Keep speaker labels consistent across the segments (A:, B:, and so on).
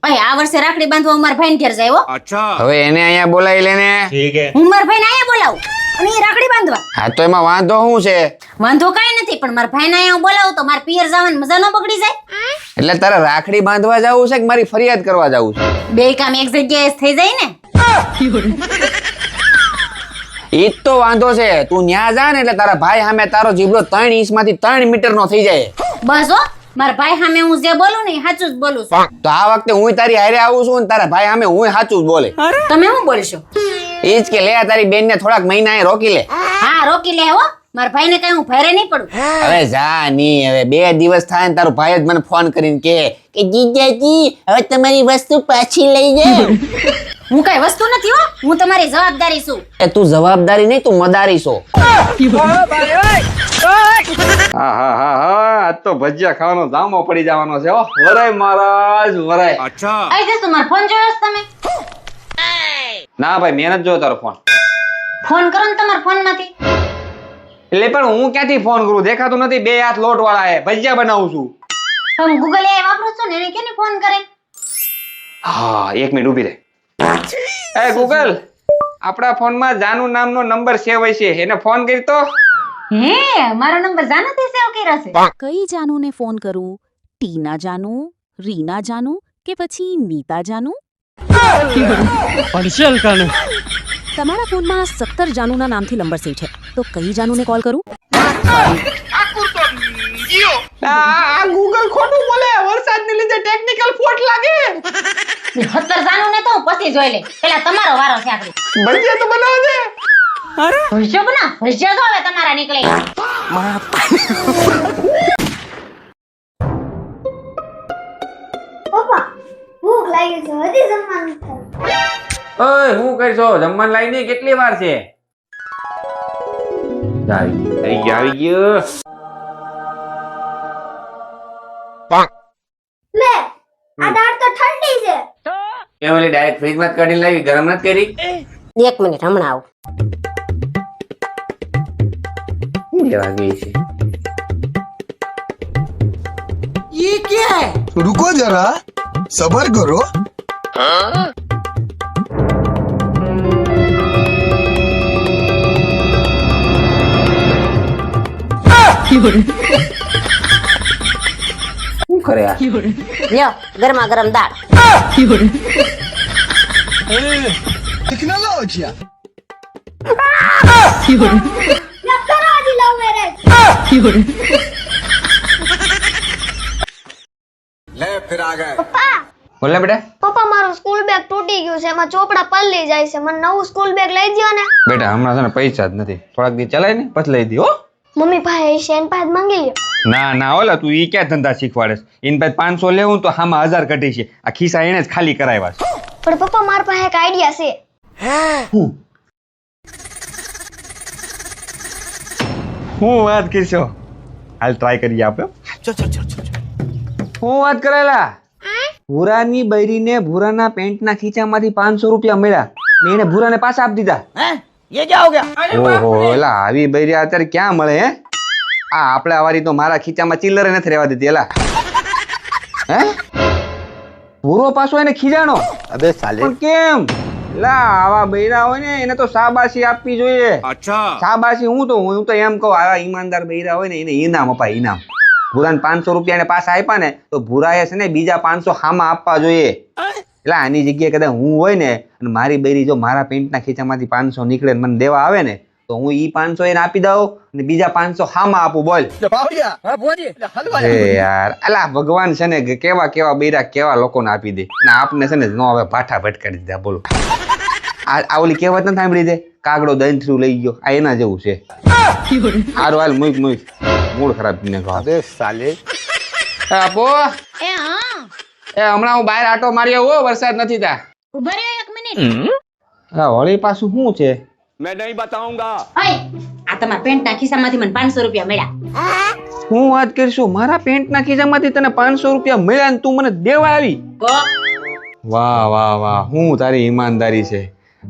A: અય આ વર્ષે રાખડી બાંધવા હું મારા ભાઈને ઘેર જાય હો.
B: હવે એને અહીંયા બોલાવી લેને.
A: હું મારા ભાઈને અહીંયા બોલાવું અને એ રાખડી બાંધવા.
B: હા તો એમાં વાંધો શું છે?
A: વાંધો કાંઈ નથી, પણ મારા ભાઈને અહીંયા હું બોલાવું તો મારા પિયર જવાની મજા ન બગડી જાય.
B: એટલે તારે રાખડી બાંધવા જવું છે કે મારી ફરિયાદ કરવા જવું છે?
A: બે કામ એક જગ્યાએ થઈ જાય ને.
B: ઈ જ તો વાંધો છે. તું ન્યા જા ને એટલે તારા ભાઈ સામે તારો જીબડો 3 ઇંચ માંથી 3 મીટર નો થઈ જાય.
A: બસ હો, મારા ભાઈ સામે હું જે બોલું ને એ સાચું જ બોલું છું.
B: તો આ વખતે હું તારી હારે આવું છું ને તારા ભાઈ સામે હું સાચું જ બોલે.
A: તમે શું બોલશો?
B: ઈ જ કે લે તારી બેન ને થોડાક મહિના એ રોકી લે.
A: હા રોકી લે હો, મારા ભાઈને કઈ હું ભારે નહીં પડું.
B: હવે જા ની, હવે 2 દિવસ થાય ને તારો ભાઈ જ મને ફોન કરીને કે જીજાજી હવે તમારી વસ્તુ પાછી લઈ જાઓ.
A: હું કઈ વસ્તુ નથી હો, હું તમારી જવાબદારી છું.
B: એ તું જવાબદારી નહીં, તું મદારી છો. હા હા હા હા, આજ તો ભજીયા ખાવાનો જામો પડી જવાનો છે હો. વરાય મહારાજ વરાય.
A: આઈ જશો, મારો ફોન જોયો છે તમે?
B: ના ભાઈ મેં નથી જોયો તારો ફોન.
A: ફોન કરો ને તમારા ફોન માંથી.
B: એટલે પણ હું ક્યાંથી ફોન કરું? દેખાતું નથી. 2 હાથ લોટ વાળા હે, ભજીયા બનાવું છું.
A: તમે ગૂગલ AI વાપરો છો ને, એને કેને ફોન કરે?
B: હા 1 મિનિટ ઊભી રહે. એ ગૂગલ, આપણા ફોનમાં જાનુ નામનો નંબર સેવ હોય છે, એને ફોન કરી તો.
A: હે, મારો નંબર જાનુથી સેવ કર્યો છે.
C: કઈ જાનુને ફોન કરું? ટીના જાનુ, રીના જાનુ કે પછી નીતા જાનુ? તમારા ફોનમાં 17 જાનુના નામથી નંબર સેવ છે, તો કઈ જાનુને કોલ કરું?
B: આ ગૂગલ ખોટું બોલે. વરસાદને લીધે ટેકનિકલ ફોલ્ટ લાગે.
A: 17 જાનુ ને તો હું પછી જોઈ લે. પેલા તમારો વારો છે આખરી.
B: ભજીયા તો બનાવો છે.
A: ભજીયો બના, ભજીયા તો હવે તમારા નીકળે.
D: પપ્પા ભૂખ લાગી છે, હજી જમવાનું થાય.
B: ઓય હું કરશો? જમવાનું લાઈને કેટલી વાર છે? આવી ગયો.
D: લે આ દાળ તો ઠંડી છે.
B: એ ઓલી ડાયરેક્ટ ફ્રીજ માં કાઢીને લાવી, ગરમ નથી કરી?
A: 1 મિનિટ હમણાં આવું.
B: લેવા ગઈ છે.
E: रुको जरा सबर करो.
B: શું કરે આ?
A: લ્યો ગરમા ગરમ દાળ.
E: टेक्नोलॉजी
D: કરો હજી લવ મેરેજ. પપ્પા
B: બોલે બેટા.
D: પપ્પા મારું સ્કૂલ બેગ તૂટી ગયું છે, એમાં ચોપડા પલળી જાય છે, મને નવું સ્કૂલ બેગ લઈ દ્યો ને.
B: બેટા હમણાં છે ને પૈસા જ નથી, થોડાક દી ચલાય ને પછી લઈ દી હો.
D: મમ્મી પાસે છે, એની પાસે માંગી લ્યો.
B: ના ના ઓલા તું ઈ ક્યાં ધંધા શીખવાડે? એની પાસે 500 લેવું તો હામાં 1000 કઢી છે. આ ખિસ્સા એને જ ખાલી કરાવ્યા છે.
D: પણ પપ્પા મારા પાસે એક આઈડિયા છે.
B: હું વાત કરશો? હાલ ટ્રાય કરીએ આપણે. હું વાત કરેલા ભૂરાની બૈરીને ભૂરાના પેન્ટના ખીચામાંથી 500 રૂપિયા મળ્યા. મેં એને ભૂરાને પાછા આપી દીધા. ઓહો એલા આવી બૈરી અત્યારે ક્યાં મળે હે? આ આપણે વારી તો મારા ખીચામાં ચિલ્લરે નથી રહેવા દીધી એલા. હે ભૂરો પાછો એને ખીજાણો? અબે સાલે પણ કેમ? લા આવા બૈરા હોય ને એને તો શાબાશી આપવી જોઈએ. શાબાશી હું તો એમ કહું આવા ઈમાનદાર બૈરા હોય ને એને ઇનામ અપાય, ઇનામ. ભૂરાને 500 રૂપિયા એને પાછા આપ્યા ને તો ભૂરાએ છે ને બીજા 500 હામાં આપવા જોઈએ. એટલે આની જગ્યાએ કદાચ હું હોય ને અને મારી બૈરી જો મારા પેન્ટના ખીચામાંથી 500 નીકળે ને મને દેવા આવે ને તો હું ઈ 500 એને આપી દઉં અને બીજા 500 હામાં આપું. બોલ એ યાર અલા ભગવાન છે ને કેવા કેવા બૈરા કેવા લોકોને આપી દે અને આપને છે ને નો હવે ભાઠા ભટકાડી દીધા. બોલો આ ઓલી કહેવત નથી સાંભળી દે, કાગડો દંથરું લઈ ગયો, આ એના જેવું છે. હારું હાલ મૂક મૂડ ખરાબ ને અબે સાલે. આપો
A: એ હા
B: એ હમણાં હું બહાર આટો મારી આવું હો, વરસાદ નથી તા.
A: ઉભા રહ્યો 1 મિનિટ.
B: હા વળી પાછું શું છે?
A: ઓય આ તમારા પેન્ટના ખિસ્સામાંથી મને 500 રૂપિયા મળ્યા.
B: હું વાત કરીશું? મારા પેન્ટના ખિસ્સામાંથી તને 500 રૂપિયા મળ્યા ને તું મને દેવા આવી? વાહ વાહ વાહ, હું તારી ઈમાનદારી છે.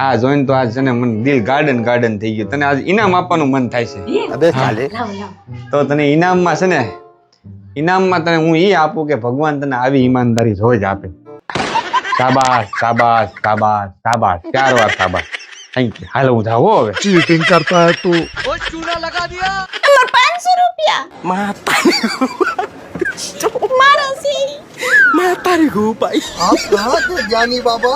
B: આ જોઈને તો આજ છે ને મને દિલ ગાર્ડન થઈ ગયું. તને આજ ઇનામ આપવાનું મન થાય છે. અબે સાલે તો તને ઇનામમાં છે ને ઇનામમાં તને હું ઈ આપું કે ભગવાન તને આવી ઈમાનદારી રોજ આપે. શાબાશ શાબાશ શાબાશ શાબાશ 4 વાર શાબાશ થેન્ક યુ હાલો હું જાઉં હો હવે
E: चीटिंग करता है तू
C: અમાર 500 રૂપિયા મારા સી
E: आप कहाँ थे ज्ञानी बाबा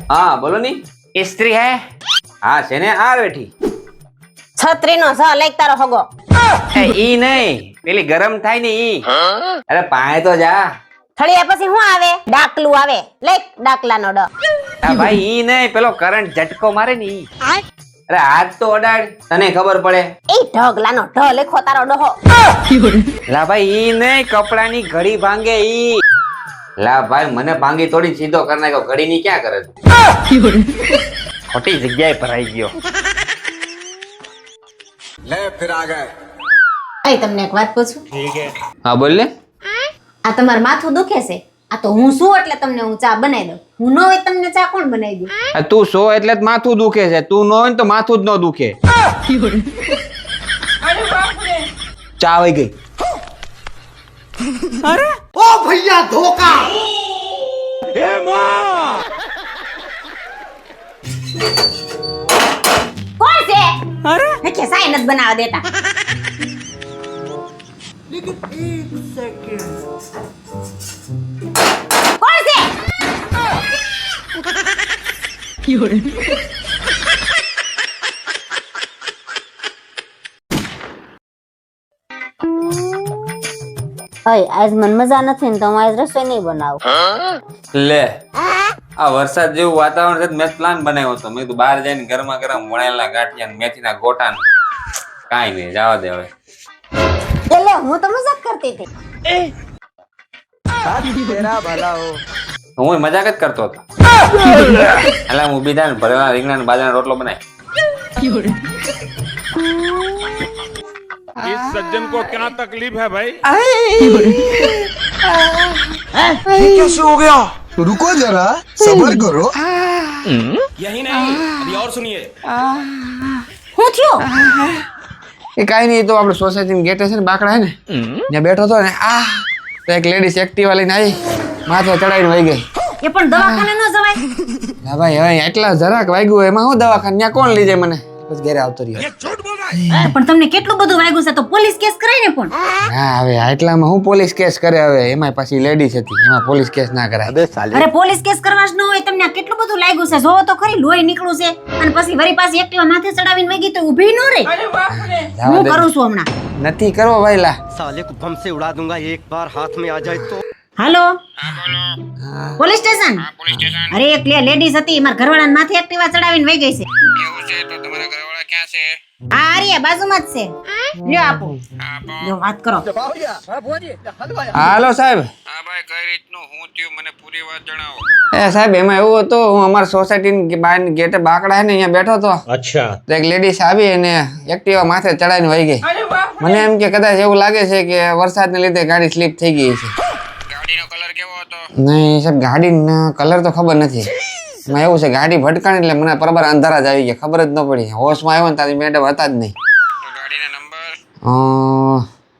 B: હા બોલો ની
F: स्त्री है
B: હા છે ને આ બેઠી
C: છત્રીનો સ લઈ તારો હગો
B: ઈ નહીં પેલી ગરમ થાય ને ઈ અરે પાય તો જા
C: થળિયા પછી શું આવે ડાકલું આવે લઈ ડાકલાનો ડ
B: આ ભાઈ ઈ નહીં પેલો કરંટ ઝટકો મારે ને ઈ અરે હાથ તો અડાડ તને ખબર પડે
C: એ ઢગલાનો ઢ લખો તારો ડહો
B: લા ભાઈ ઈ નહીં કપડાની ઘડી ભાંગે ઈ લા ભાઈ મને ભાંગી થોડી સીધો કરી નાખ્યો ઘડી ની ક્યાં કરે તું ખોટી જગ્યાએ ભરાઈ ગયો
A: ભાઈ તમને એક વાત પૂછું
B: હા બોલ ને
A: આ તમારું માથું દુખે છે આ તો હું શું એટલે તમને હું ચા બનાવી દઉં હું ન હોય તમને ચા કોણ બનાવી દઉં
B: આ તું સો એટલે જ માથું દુખે છે તું ન હોય ને તો માથું જ ન દુખે ચા આવી ગઈ
A: કોણ છે અરે કે સાઈ નથી બનાવવા દેતા કોણ છે
G: અય આજ મન મજા નથી ને તો હું આજ રસોઈ નહીં બનાવું
B: લે આ વરસાદ જેવું વાતાવરણ છે મેં પ્લાન બનાવ્યો હતો મેં કીધું બહાર જઈને ગરમા ગરમ વણેલા ગાંઠિયા ને મેથીના ગોટા ને કાંઈ નહીં જવા દે હવે
G: એટલે હું તો મજાક કરતી હતી
B: હું મજાક જ કરતો હતો એટલે હું બીજા ને ભરેલા રીંગણા ને બાજરાનો રોટલો બનાવી
H: इस सज्जन को क्या तकलीफ है भाई
E: कैसे हो गया रुको जरा सबर करो
H: यही नहीं अभी और सुनिए
A: હું થયો
B: એ કાંઈ નહીં તો આપણે સોસાયટી ગેટે છે ને બાકડા હે ને ત્યાં બેઠો હતો ને તો એક લેડીઝ એક્ટિવા લઈને આવી માથે ચડાવીને વહી ગઈ
A: એ પણ દવાખાને ન જવાય
B: ના ભાઈ હવે એટલા જરાક વાગ્યું એમાં હું દવાખાને ત્યાં કોણ લઈ જાય મને બસ ઘરે આવતો રહ્યો
A: પણ તમને કેટલું બધું વાગ્યું છે તો પોલીસ કેસ કરાય ને પણ
B: હા હવે આટલામાં હું પોલીસ કેસ કરે હવે એમાં પાછી લેડીઝ હતી એમાં પોલીસ કેસ ના કરાય
A: અરે પોલીસ કેસ કરવા જ ન હોય તમને આ કેટલું બધું લાગ્યું છે જોવો તો ખરી લોહી નીકળ્યું છે અને પછી વરી પાછી એક્ટિવા માથે ચડાવીને વગી તો ઊભી ન રહે હું કરું છું હમણાં
B: નથી કરવો ભાઈ લા
F: साले को बम से उड़ा दूंगा एक बार हाथ में आ जाए तो
A: હાલો પોલીસ સ્ટેશન અરે એક લેડીઝ હતી મારા ઘરવાળાને માથે એક્ટિવા ચડાવીને વહી ગઈ છે
H: એવું છે તો તમારા ઘરવાળા ક્યાં છે
A: હા અરે બાજુમાં જ છે લ્યો આપો લ્યો વાત કરો
B: હાલો સાહેબ
H: હા ભાઈ કઈ રીતનું હું થયું મને પૂરી વાત જણાવો
B: એ સાહેબ એમાં એવું હતું હું અમારા સોસાયટી બહાર ગેટે બાકડા હે ને અહીંયા બેઠો હતો
H: अच्छा
B: તો એક લેડીઝ આવી અને એક્ટિવા માથે ચડાવીને વહી ગઈ મને એમ કે કદાચ એવું લાગે છે કે વરસાદને લીધે ગાડી સ્લીપ થઈ ગઈ છે
H: ગાડીનો કલર કેવો હતો
B: નહીં સાહેબ ગાડીનો કલર તો ખબર નથી એમાં એવું છે ગાડી ભટકાણી એટલે મને બરાબર અંધારા જ આવી ગયા ખબર જ ન પડી હોશમાં આવ્યો ને તારી મેડમ હતા જ નહીં
H: તો ગાડીનો નંબર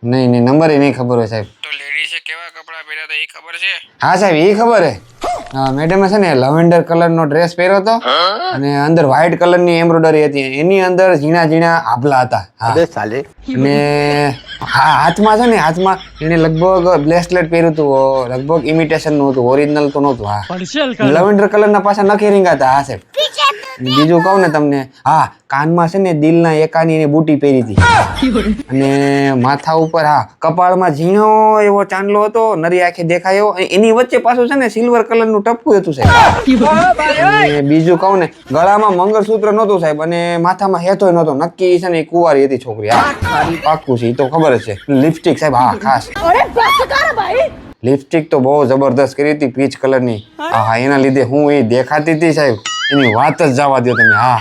B: નહીં નહીં નંબર એ નહીં ખબર હોય સાહેબ
H: તો લેડીઝે કેવા કપડા પહેર્યા હતા એ ખબર છે
B: હા સાહેબ એ ખબર હે મેડમે છે ને લવેન્ડર કલરનો ડ્રેસ પહેર્યો હતો અને અંદર વ્હાઈટ કલરની એમ્બ્રોઇડરી હતી એની અંદર ઝીણા ઝીણા આભલા હતા અને હા હાથમાં છે ને હાથમાં એને લગભગ બ્રેસલેટ પહેર્યું હતું લગભગ ઇમિટેશન નું હતું ઓરિજિનલ તો નહોતું હા લવેન્ડર કલરના પાછા નખી રીંગા હતા હા સાહેબ બીજું કહું ને તમને હા કાનમાં છે ને દિલના એકાની એની બુટી પહેરી હતી અને માથા ઉપર હા કપાળમાં ઝીણો એવો ચાંદલો હતો નરી આંખે દેખાયો એની વચ્ચે પાછું છે ને સિલ્વર કલરનું ટપકું હતું સાહેબ અને બીજું કહું ને ગળામાં મંગળસૂત્ર નહોતું સાહેબ અને માથામાં હેતોય નહોતો નક્કી છે ને એ કુંવારી હતી છોકરી હા પાક્કું છે એ તો ખબર જ છે લિપસ્ટિક સાહેબ હા ખાસ લિપસ્ટિક તો બહુ જબરદસ્ત કરી હતી પીચ કલરની હા એના લીધે હું એ દેખાતી હતી સાહેબ એની વાત જ જવા દો તમે હા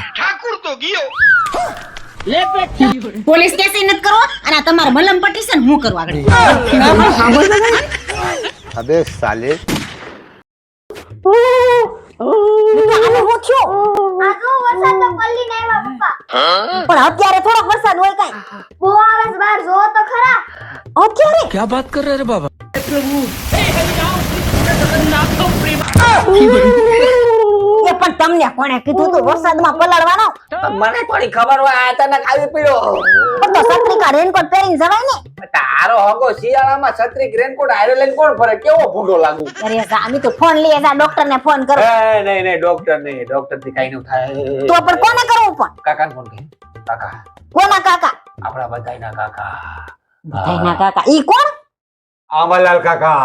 A: પોલીસ કેસ નથી કરો અને આ તમારે મલમ પટ્ટી છે ને હું કરવા આગળ
E: अबे साले
A: આને હું થયું
D: આ જો વરસાદ તો પલ્લીને આવ્યા પપ્પા.
A: પણ અત્યારે થોડોક વરસાદ હોય કાઈ
D: બહુ આવે છે બહાર જો તો ખરા.
A: અત્યારે
E: क्या बात कर रहे रे बाबा?
A: એ પણ તમને કોણે કીધું તું વરસાદમાં પલળવાનો?
B: મને થોડી ખબર હોય અચાનક આવી પડ્યો
A: પણ તો છત્રી કા રેનકોટ પહેરીને જવાય ને.
B: તારો હગો શિયાળામાં છત્રી રેનકોટ હારે લઈને કોણ ફરે કેવો ભૂંડો લાગુ
A: અરે સામી તો ફોન લઈએ જા ડોક્ટર ને ફોન કરો.
B: નહીં ડોક્ટર થી કઈ નું થાય
A: તો પણ કોને કરવું પણ?
B: કાકા ફોન કે કાકા
A: કોના કાકા?
B: આપણા બધાયના કાકા
A: બધાયના કાકા ઈ કોણ?
B: આમલાલ કાકા